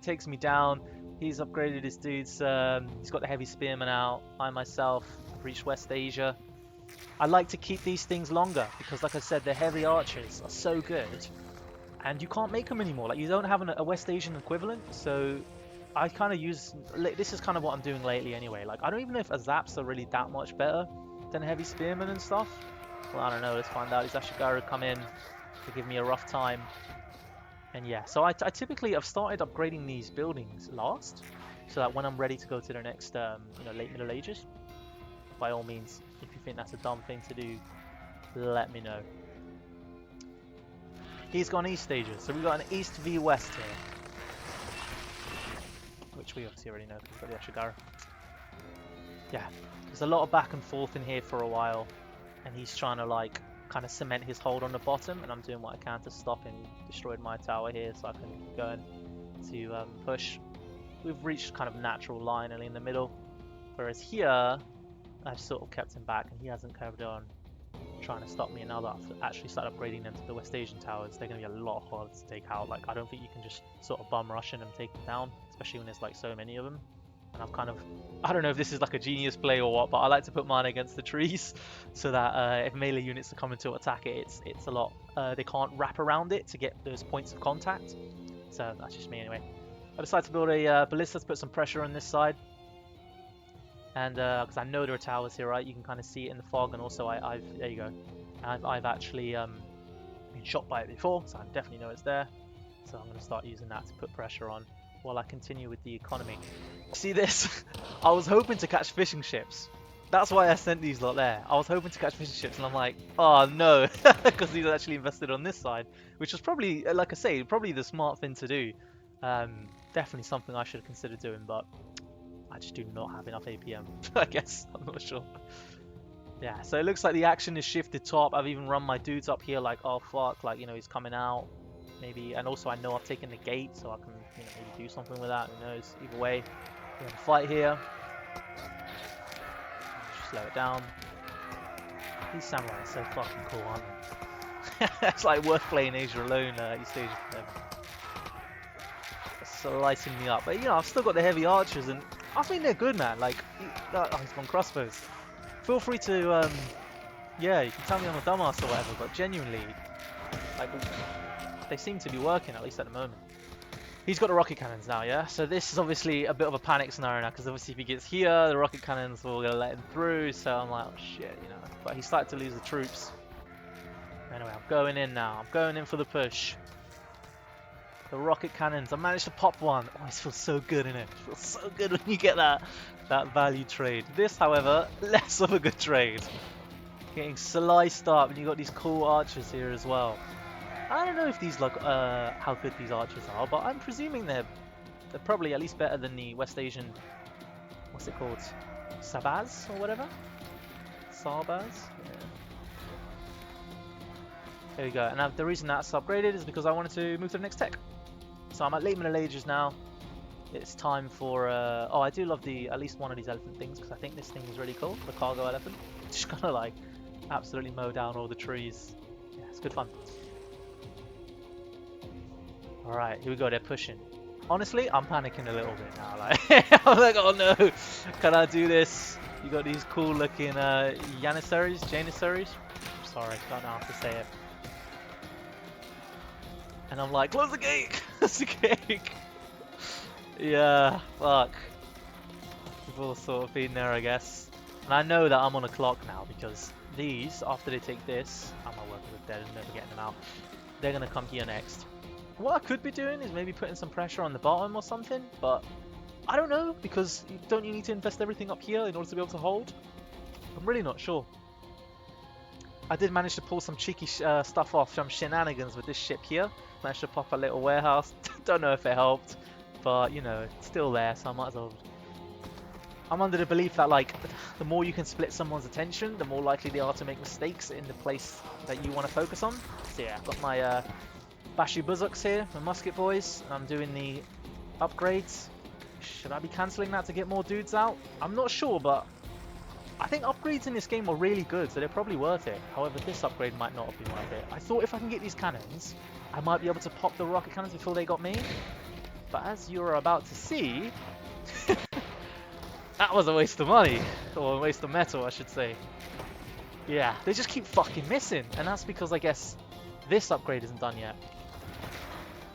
takes me down. He's upgraded his dudes. He's got the heavy spearman out. I myself have reached West Asia. I like to keep these things longer because, like I said, the heavy archers are so good, and you can't make them anymore. Like, you don't have a West Asian equivalent, so I kind of use. This is kind of what I'm doing lately, anyway. Like, I don't even know if Azaps are really that much better than heavy spearmen and stuff. Well, I don't know. Let's find out. These Ashigaru come in to give me a rough time. And yeah, so I typically have started upgrading these buildings last, so that when I'm ready to go to the next, late Middle Ages, by all means, if you think that's a dumb thing to do, let me know. He's gone East Asia, so we've got an East v West here, which we obviously already know because we've got the Ashigaru. Yeah, there's a lot of back and forth in here for a while, and he's trying to like kind of cement his hold on the bottom, and I'm doing what I can to stop him. He destroyed my tower here, so I can go in to push. We've reached kind of natural line only in the middle, whereas here I've sort of kept him back, and he hasn't carried on trying to stop me. And now that I've actually started upgrading them to the West Asian towers, they're going to be a lot harder to take out. Like, I don't think you can just sort of bum rush in and take them down, especially when there's like so many of them. And I've kind of, I don't know if this is like a genius play or what, but I like to put mine against the trees so that if melee units are coming to attack it, it's a lot, they can't wrap around it to get those points of contact. So that's just me anyway. I decided to build a ballista to put some pressure on this side. And because I know there are towers here, right? You can kind of see it in the fog, and also there you go. I've actually been shot by it before, so I definitely know it's there. So I'm going to start using that to put pressure on while I continue with the economy. See this? I was hoping to catch fishing ships. That's why I sent these lot there. I was hoping to catch fishing ships, and I'm like, oh no, because these are actually invested on this side, which was probably, like I say, probably the smart thing to do. Definitely something I should consider doing, but I just do not have enough APM, I guess. I'm not sure. Yeah, so it looks like the action is shifted top. I've even run my dudes up here like, oh fuck, like, he's coming out. Maybe, and also I know I've taken the gate, so I can, maybe do something with that. Who knows? Either way, we have a fight here. Just slow it down. These samurai are so fucking cool, aren't they? It's like worth playing Asia alone, East Asia for them. Slicing me up, but I've still got the heavy archers, and I think they're good, man. Like, oh, he's gone crossbows. Feel free to, yeah, you can tell me I'm a dumbass or whatever, but genuinely, like, they seem to be working, at least at the moment. He's got the rocket cannons now, yeah? So this is obviously a bit of a panic scenario now, because obviously if he gets here, the rocket cannons will let him through, so I'm like, oh shit, But he started to lose the troops. Anyway, I'm going in now. I'm going in for the push. The rocket cannons. I managed to pop one. Oh, it feels so good, innit? It feels so good when you get that value trade. This, however, less of a good trade. Getting sliced up, and you got these cool archers here as well. I don't know if these look how good these archers are, but I'm presuming they're probably at least better than the West Asian. What's it called? Sabaz or whatever. Sarbaz. Yeah. There we go. And now the reason that's upgraded is because I wanted to move to the next tech. So I'm at late Middle Ages now. It's time for oh, I do love at least one of these elephant things, because I think this thing is really cool, the cargo elephant. Just gonna like absolutely mow down all the trees. Yeah, it's good fun. Alright, here we go, they're pushing. Honestly, I'm panicking a little bit now. Like, I'm like, oh no, can I do this? You got these cool looking Janissaries? Sorry, don't know how to say it. And I'm like, close the gate! Close the gate! Yeah, fuck. We've all sort of been there, I guess. And I know that I'm on a clock now, because these, after they take this, I'm not working with dead and never getting them out. They're gonna come here next. What I could be doing is maybe putting some pressure on the bottom or something, but I don't know, because don't you need to invest everything up here in order to be able to hold? I'm really not sure. I did manage to pull some cheeky stuff off, some shenanigans with this ship here. Managed to pop a little warehouse. Don't know if it helped, but it's still there, so I might as well. I'm under the belief that like the more you can split someone's attention, the more likely they are to make mistakes in the place that you want to focus on. So yeah, I've got my Bashu Buzuks here, my musket boys, and I'm doing the upgrades. Should I be cancelling that to get more dudes out? I'm not sure, but I think upgrades in this game are really good, so they're probably worth it. However, this upgrade might not have been worth it. I thought if I can get these cannons, I might be able to pop the rocket cannons before they got me. But as you're about to see, that was a waste of money. Or a waste of metal, I should say. Yeah, they just keep fucking missing. And that's because I guess this upgrade isn't done yet.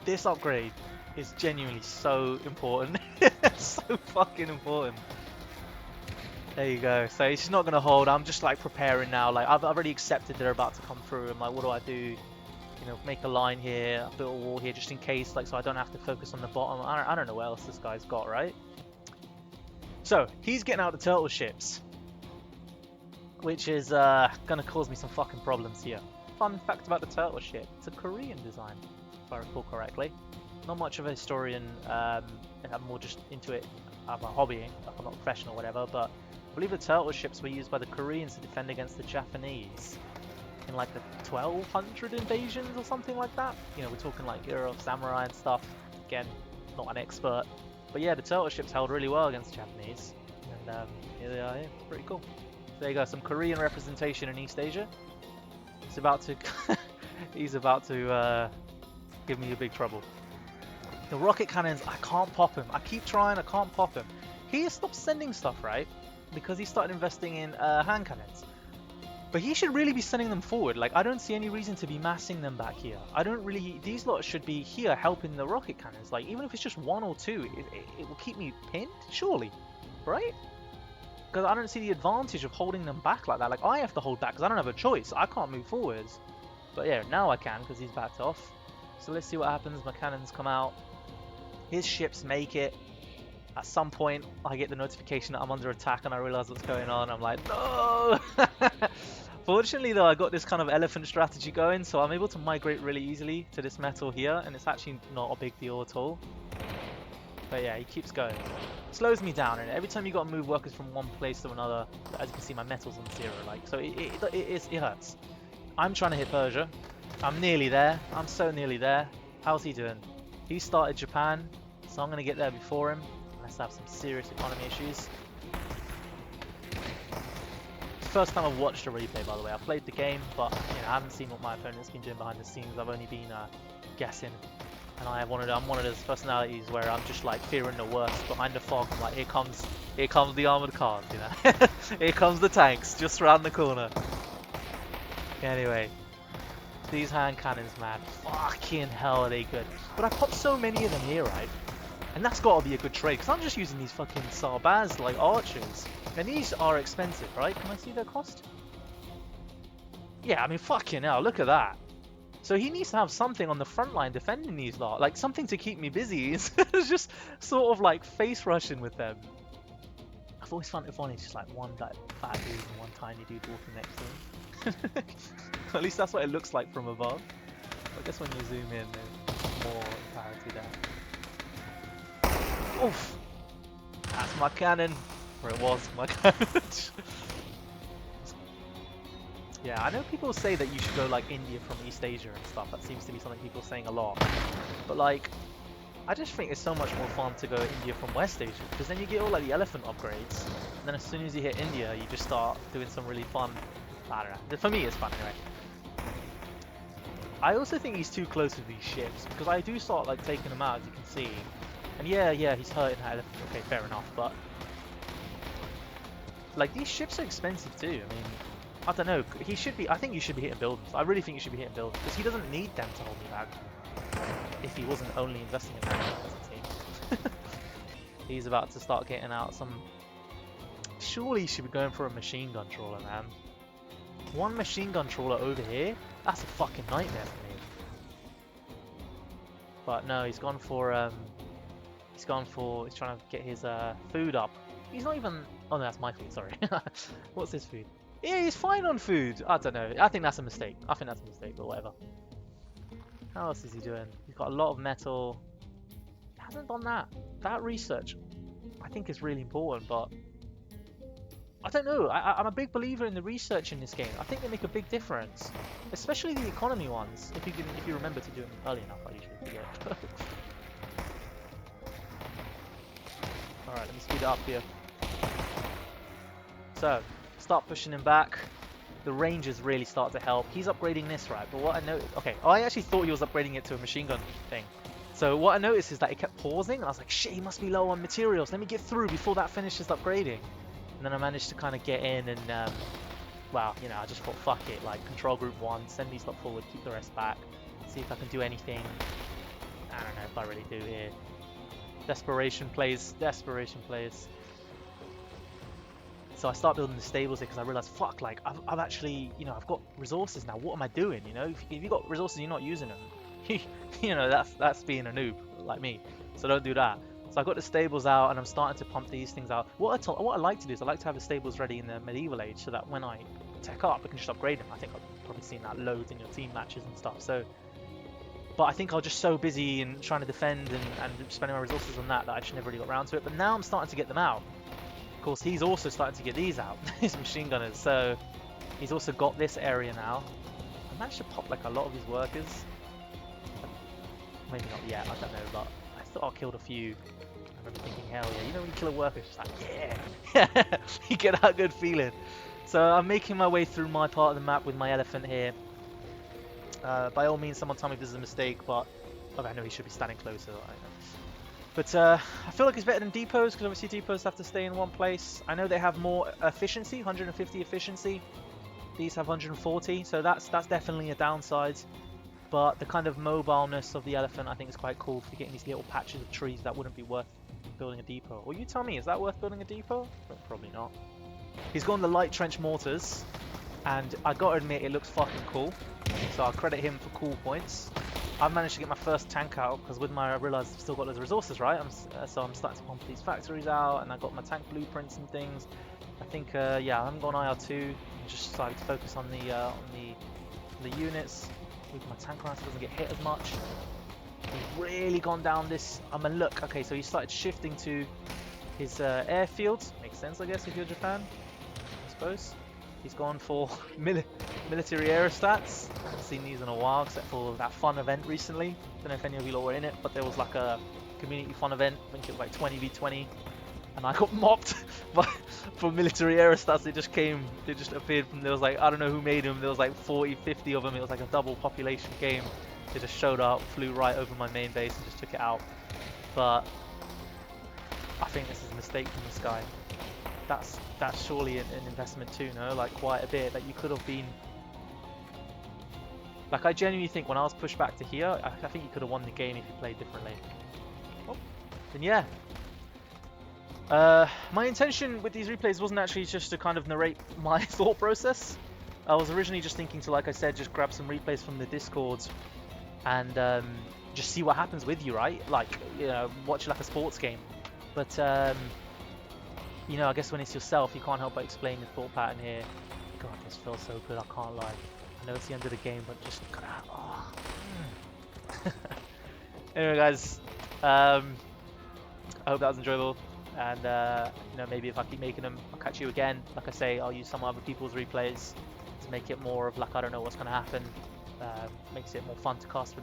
This upgrade is genuinely so important. So fucking important. There you go. So it's just not going to hold. I'm just like preparing now. Like I've already accepted they're about to come through. I'm like, what do I do? You know, make a line here, build a wall here just in case, like so I don't have to focus on the bottom. I don't know what else this guy's got, right? So he's getting out the turtle ships, which is going to cause me some fucking problems here. Fun fact about the turtle ship, it's a Korean design, if I recall correctly. Not much of a historian, I'm more just into it. I'm a hobbying, like I'm not professional or whatever, but I believe the turtle ships were used by the Koreans to defend against the Japanese in like the 1200 invasions or something like that. You know, we're talking like era of samurai and stuff. Again, not an expert, but yeah, the turtle ships held really well against the Japanese, and here they are. Here. Pretty cool. So there you go, some Korean representation in East Asia. He's about to, he's about to give me a big trouble. The rocket cannons, I can't pop him. I keep trying, I can't pop him. He has stopped sending stuff, right? Because he started investing in hand cannons. But he should really be sending them forward. Like, I don't see any reason to be massing them back here. I don't really... These lots should be here helping the rocket cannons. Like, even if it's just one or two, it will keep me pinned, surely. Right? Because I don't see the advantage of holding them back like that. Like, I have to hold back because I don't have a choice. I can't move forwards. But yeah, now I can because he's backed off. So let's see what happens. My cannons come out. His ships make it. At some point, I get the notification that I'm under attack and I realize what's going on. I'm like, no! Fortunately, though, I got this kind of elephant strategy going, so I'm able to migrate really easily to this metal here, and it's actually not a big deal at all. But yeah, he keeps going. Slows me down, and every time you got to move workers from one place to another, as you can see, my metal's on 0, like, so it hurts. I'm trying to hit Persia. I'm nearly there. I'm so nearly there. How's he doing? He started Japan, so I'm going to get there before him. Unless I have some serious economy issues. It's the first time I've watched a replay, by the way. I've played the game, but you know, I haven't seen what my opponent's been doing behind the scenes. I've only been guessing. And I'm one of those personalities where I'm just like fearing the worst. Behind the fog, I'm like, here comes the armored cars, you know. Here comes the tanks, just around the corner. Anyway. These hand cannons, man, fucking hell are they good. But I popped so many of them here, right? And that's got to be a good trade, because I'm just using these fucking Sarbaz, like, archers. And these are expensive, right? Can I see their cost? Yeah, I mean, fucking hell, look at that. So he needs to have something on the front line defending these lot. Like, something to keep me busy. It's just sort of, like, face rushing with them. I've always found it funny, just, like, one fat dude and one tiny dude walking next to him. At least that's what it looks like from above. I guess when you zoom in, there's more clarity there. Oof! That's my cannon. Or it was my cannon. Yeah, I know people say that you should go like India from East Asia and stuff. That seems to be something people are saying a lot. But like, I just think it's so much more fun to go India from West Asia. Because then you get all like the elephant upgrades. And then as soon as you hit India, you just start doing some really fun... I don't know. For me, it's fun anyway. I also think he's too close with these ships. Because I do start like taking them out, as you can see. And yeah, he's hurting that elephant. Okay, fair enough, but... Like, these ships are expensive too. I mean, I don't know. He should be... I think you should be hitting buildings. I really think you should be hitting buildings. Because he doesn't need them to hold me back. If he wasn't only investing in them as a team. He's about to start getting out some... Surely he should be going for a machine gun trawler, man. One machine gun trawler over here? That's a fucking nightmare for me. But no, he's gone for... He's trying to get his food up. He's not even... Oh no, that's my food, sorry. What's his food? Yeah, he's fine on food. I don't know. I think that's a mistake. But whatever. How else is he doing? He's got a lot of metal. He hasn't done that. That research, I think, is really important, but... I don't know. I'm a big believer in the research in this game. I think they make a big difference. Especially the economy ones. If you remember to do them early enough, I usually forget. Alright, let me speed it up here. So, start pushing him back. The ranges really start to help. He's upgrading this, right? But what I know... Okay, I actually thought he was upgrading it to a machine gun thing. So what I noticed is that it kept pausing, and I was like, shit, he must be low on materials. Let me get through before that finishes upgrading. And then I managed to kind of get in, and well, you know, I just thought, fuck it, like control group 1, send these lot forward, keep the rest back, see if I can do anything. I don't know if I really do here. Desperation plays, desperation plays. So I start building the stables here because I realized, fuck, like I've actually, you know, I've got resources now. What am I doing? You know, if you've got resources, you're not using them. You know, that's being a noob like me. So don't do that. So I got the stables out, and I'm starting to pump these things out. What I like to do is I like to have the stables ready in the medieval age, so that when I tech up, I can just upgrade them. I think I've probably seen that loads in your team matches and stuff. So, but I think I was just so busy and trying to defend and spending my resources on that I just never really got around to it. But now I'm starting to get them out. Of course, he's also starting to get these out, his machine gunners. So he's also got this area now. I managed to pop like a lot of his workers. Maybe not yet, I don't know, but I thought I killed a few. I remember thinking, hell yeah, you know when you kill a worker, it's just like, yeah, you get that good feeling. So I'm making my way through my part of the map with my elephant here. By all means, someone tell me if this is a mistake, but oh, I know he should be standing closer. But I feel like it's better than depots, because obviously depots have to stay in one place. I know they have more efficiency, 150 efficiency. These have 140, so that's definitely a downside. But the kind of mobileness of the elephant, I think, is quite cool for getting these little patches of trees that wouldn't be worth building a depot. Well, you tell me, is that worth building a depot? Probably not. He's gone the light trench mortars, and I gotta admit, it looks fucking cool. So I'll credit him for cool points. I've managed to get my first tank out, because with I realised I've still got loads of resources, right? So I'm starting to pump these factories out, and I got my tank blueprints and things. I think, yeah, I haven't gone IR2. I just decided to focus on the units. With my tank around so it doesn't get hit as much. He's really gone down this. I mean, look, okay, so he started shifting to his airfields. Makes sense, I guess, if you're Japan, I suppose. He's gone for military aerostats. I haven't seen these in a while, except for that fun event recently. Don't know if any of you lot were in it, but there was like a community fun event. I think it was like 20v20. And I got mopped for military aerostats. They just appeared from, there was like, I don't know who made them, there was like 40, 50 of them. It was like a double population game. They just showed up, flew right over my main base and just took it out. But I think this is a mistake from this guy. That's surely an investment too, no? Like quite a bit that you could have been. Like I genuinely think when I was pushed back to here, I think you could have won the game if you played differently. Oh, then yeah. My intention with these replays wasn't actually just to kind of narrate my thought process. I was originally just thinking to, like I said, just grab some replays from the Discord and just see what happens with you, right? Like, you know, watch it like a sports game. But, you know, I guess when it's yourself, you can't help but explain your thought pattern here. God, this feels so good, I can't lie. I know it's the end of the game, but just... Oh. Anyway, guys, I hope that was enjoyable. And you know, maybe if I keep making them, I'll catch you again. Like I say, I'll use some other people's replays to make it more of like, I don't know what's going to happen. Makes it more fun to cast with